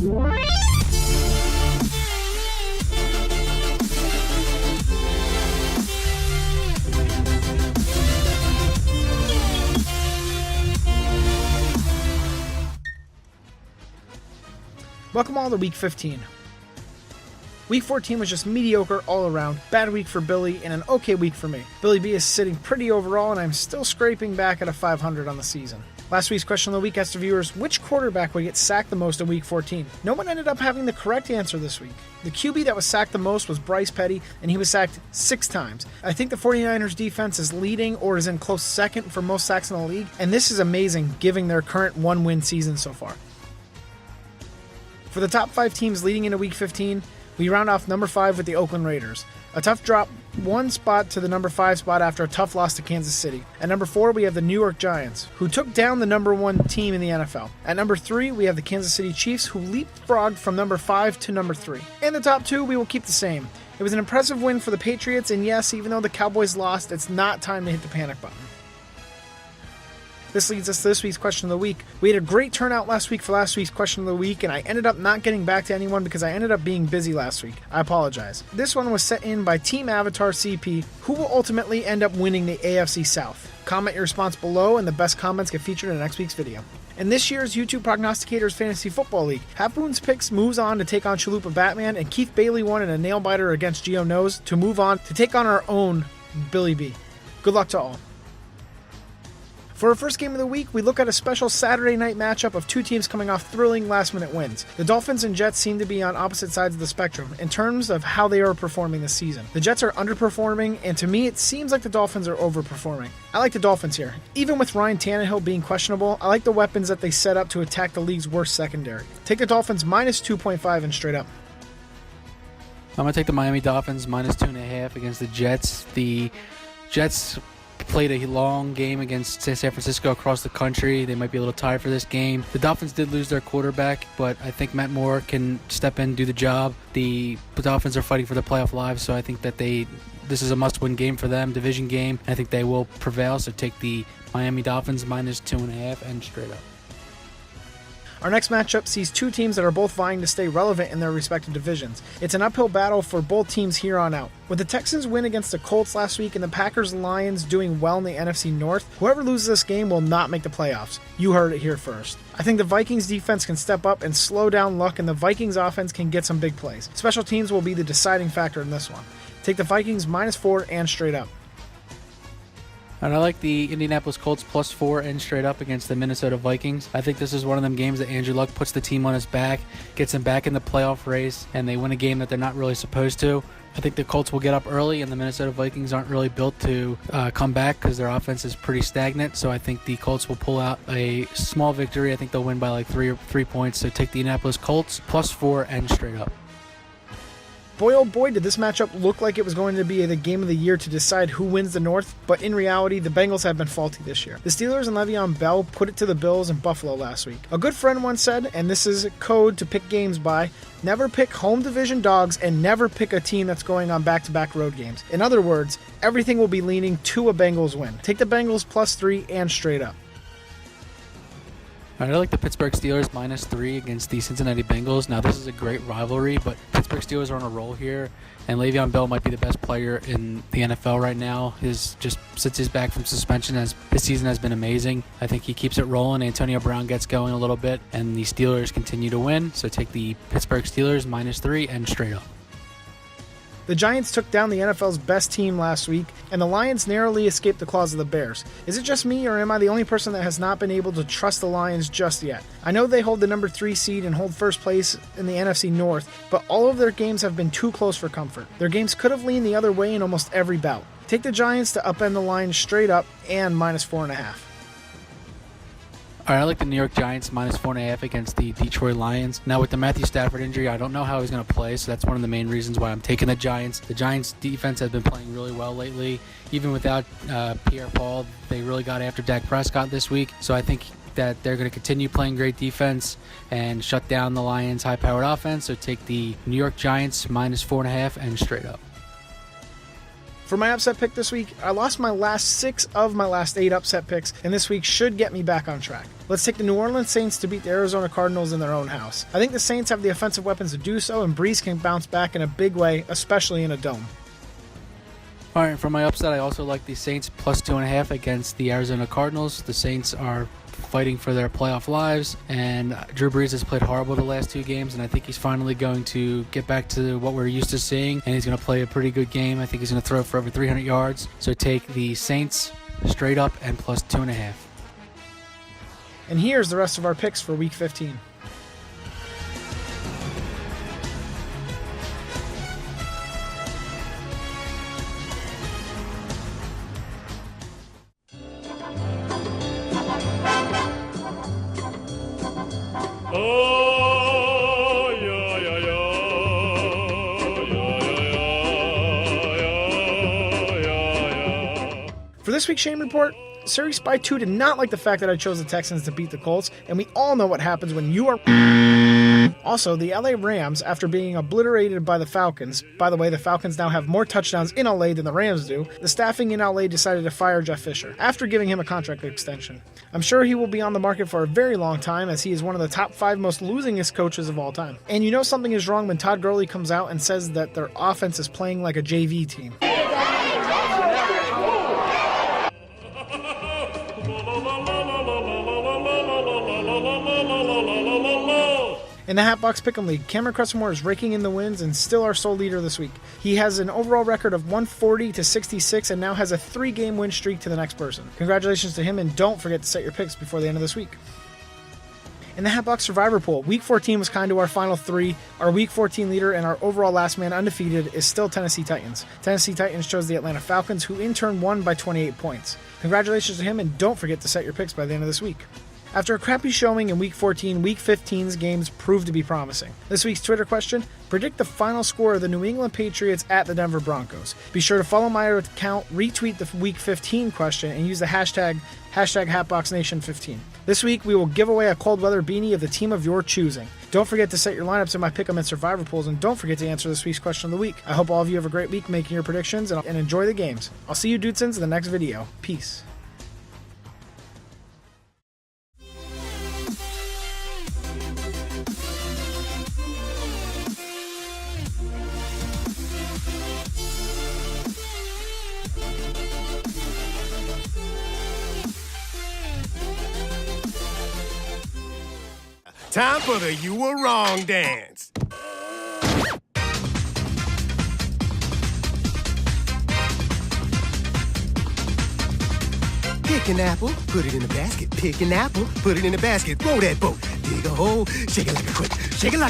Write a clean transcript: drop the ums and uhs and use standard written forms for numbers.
Welcome all to Week 15. Week 14 was just mediocre all around, bad week for Billy, and an okay week for me. Billy B is sitting pretty overall, and I'm still scraping back at a 500 on the season. Last week's question of the week asked the viewers which quarterback would get sacked the most in Week 14. No one ended up having the correct answer this week. The QB that was sacked the most was Bryce Petty, and he was sacked 6 times. I think the 49ers defense is leading or is in close second for most sacks in the league, and this is amazing given their current 1-win season so far. For the top 5 teams leading into Week 15, we round off number 5 with the Oakland Raiders. A tough drop, 1 spot to the number 5 spot after a tough loss to Kansas City. At number 4, we have the New York Giants, who took down the number 1 team in the NFL. At number 3, we have the Kansas City Chiefs, who leapfrogged from number 5 to number 3. And the top 2, we will keep the same. It was an impressive win for the Patriots, and yes, even though the Cowboys lost, it's not time to hit the panic button. This leads us to this week's question of the week. We had a great turnout last week for last week's question of the week, and I ended up not getting back to anyone because I ended up being busy last week. I apologize. This one was set in by Team Avatar CP, who will ultimately end up winning the AFC South. Comment your response below, and the best comments get featured in next week's video. In this year's YouTube Prognosticators Fantasy Football League, Half Moon's Picks moves on to take on Chalupa Batman, and Keith Bailey won in a nail-biter against Geo Nose to move on to take on our own Billy B. Good luck to all. For our first game of the week, we look at a special Saturday night matchup of 2 teams coming off thrilling last-minute wins. The Dolphins and Jets seem to be on opposite sides of the spectrum in terms of how they are performing this season. The Jets are underperforming, and to me, it seems like the Dolphins are overperforming. I like the Dolphins here. Even with Ryan Tannehill being questionable, I like the weapons that they set up to attack the league's worst secondary. Take the Dolphins minus 2.5 and straight up. I'm going to take the Miami Dolphins minus 2.5 against the Jets. The Jets played a long game against San Francisco across the country. They might be a little tired for this game. The Dolphins did lose their quarterback, but I think Matt Moore can step in and do the job. The Dolphins are fighting for the playoff lives, so I think that this is a must-win game for them, division game. I think they will prevail, so take the Miami Dolphins minus 2.5 and straight up. Our next matchup sees 2 teams that are both vying to stay relevant in their respective divisions. It's an uphill battle for both teams here on out. With the Texans win against the Colts last week and the Packers-Lions doing well in the NFC North, whoever loses this game will not make the playoffs. You heard it here first. I think the Vikings defense can step up and slow down Luck, and the Vikings offense can get some big plays. Special teams will be the deciding factor in this one. Take the Vikings minus 4 and straight up. And I like the Indianapolis Colts plus 4 and straight up against the Minnesota Vikings. I think this is one of them games that Andrew Luck puts the team on his back, gets them back in the playoff race, and they win a game that they're not really supposed to. I think the Colts will get up early, and the Minnesota Vikings aren't really built to come back because their offense is pretty stagnant. So I think the Colts will pull out a small victory. I think they'll win by like 3 points. So take the Indianapolis Colts plus 4 and straight up. Boy, oh boy, did this matchup look like it was going to be the game of the year to decide who wins the North, but in reality, the Bengals have been faulty this year. The Steelers and Le'Veon Bell put it to the Bills and Buffalo last week. A good friend once said, and this is a code to pick games by, never pick home division dogs and never pick a team that's going on back-to-back road games. In other words, everything will be leaning to a Bengals win. Take the Bengals plus 3 and straight up. I like the Pittsburgh Steelers minus 3 against the Cincinnati Bengals. Now, this is a great rivalry, but Pittsburgh Steelers are on a roll here, and Le'Veon Bell might be the best player in the NFL right now. Just since he's back from suspension, his season has been amazing. I think he keeps it rolling. Antonio Brown gets going a little bit, and the Steelers continue to win. So take the Pittsburgh Steelers minus 3 and straight up. The Giants took down the NFL's best team last week, and the Lions narrowly escaped the claws of the Bears. Is it just me, or am I the only person that has not been able to trust the Lions just yet? I know they hold the number 3 seed and hold first place in the NFC North, but all of their games have been too close for comfort. Their games could have leaned the other way in almost every bout. Take the Giants to upend the line straight up and minus 4.5. All right, I like the New York Giants minus 4.5 against the Detroit Lions. Now, with the Matthew Stafford injury, I don't know how he's going to play, so that's one of the main reasons why I'm taking the Giants. The Giants' defense has been playing really well lately. Even without Pierre-Paul, they really got after Dak Prescott this week. So I think that they're going to continue playing great defense and shut down the Lions' high-powered offense. So take the New York Giants minus 4.5 and straight up. For my upset pick this week, I lost my last 6 of my last 8 upset picks, and this week should get me back on track. Let's take the New Orleans Saints to beat the Arizona Cardinals in their own house. I think the Saints have the offensive weapons to do so, and Breeze can bounce back in a big way, especially in a dome. All right, for my upset, I also like the Saints plus 2.5 against the Arizona Cardinals. The Saints are fighting for their playoff lives, and Drew Brees has played horrible the last 2 games, and I think he's finally going to get back to what we're used to seeing, and he's going to play a pretty good game. I think he's going to throw for over 300 yards. So take the Saints straight up and plus 2.5. And here's the rest of our picks for Week 15. For this week's Shane Report, Surrey Spy 2 did not like the fact that I chose the Texans to beat the Colts, and we all know what happens when you are... Also, the LA Rams, after being obliterated by the Falcons, by the way, the Falcons now have more touchdowns in LA than the Rams do, the staffing in LA decided to fire Jeff Fisher, after giving him a contract extension. I'm sure he will be on the market for a very long time, as he is one of the top 5 most losingest coaches of all time. And you know something is wrong when Todd Gurley comes out and says that their offense is playing like a JV team. In the Hatbox Pick'em League, Cameron Cressamore is raking in the wins and still our sole leader this week. He has an overall record of 140-66 and now has a 3-game win streak to the next person. Congratulations to him, and don't forget to set your picks before the end of this week. In the Hatbox Survivor Pool, Week 14 was kind to our final 3. Our Week 14 leader and our overall last man undefeated is still Tennessee Titans. Tennessee Titans chose the Atlanta Falcons, who in turn won by 28 points. Congratulations to him, and don't forget to set your picks by the end of this week. After a crappy showing in Week 14, Week 15's games proved to be promising. This week's Twitter question: predict the final score of the New England Patriots at the Denver Broncos. Be sure to follow my account, retweet the Week 15 question, and use the hashtag HatboxNation15. This week, we will give away a cold weather beanie of the team of your choosing. Don't forget to set your lineups in my Pick'em and Survivor pools, and don't forget to answer this week's question of the week. I hope all of you have a great week making your predictions and enjoy the games. I'll see you dudesons in the next video. Peace. Time for the You Were Wrong dance. Pick an apple, put it in the basket. Pick an apple, put it in the basket. Roll that boat. Dig a hole, shake it like a quick. Shake it like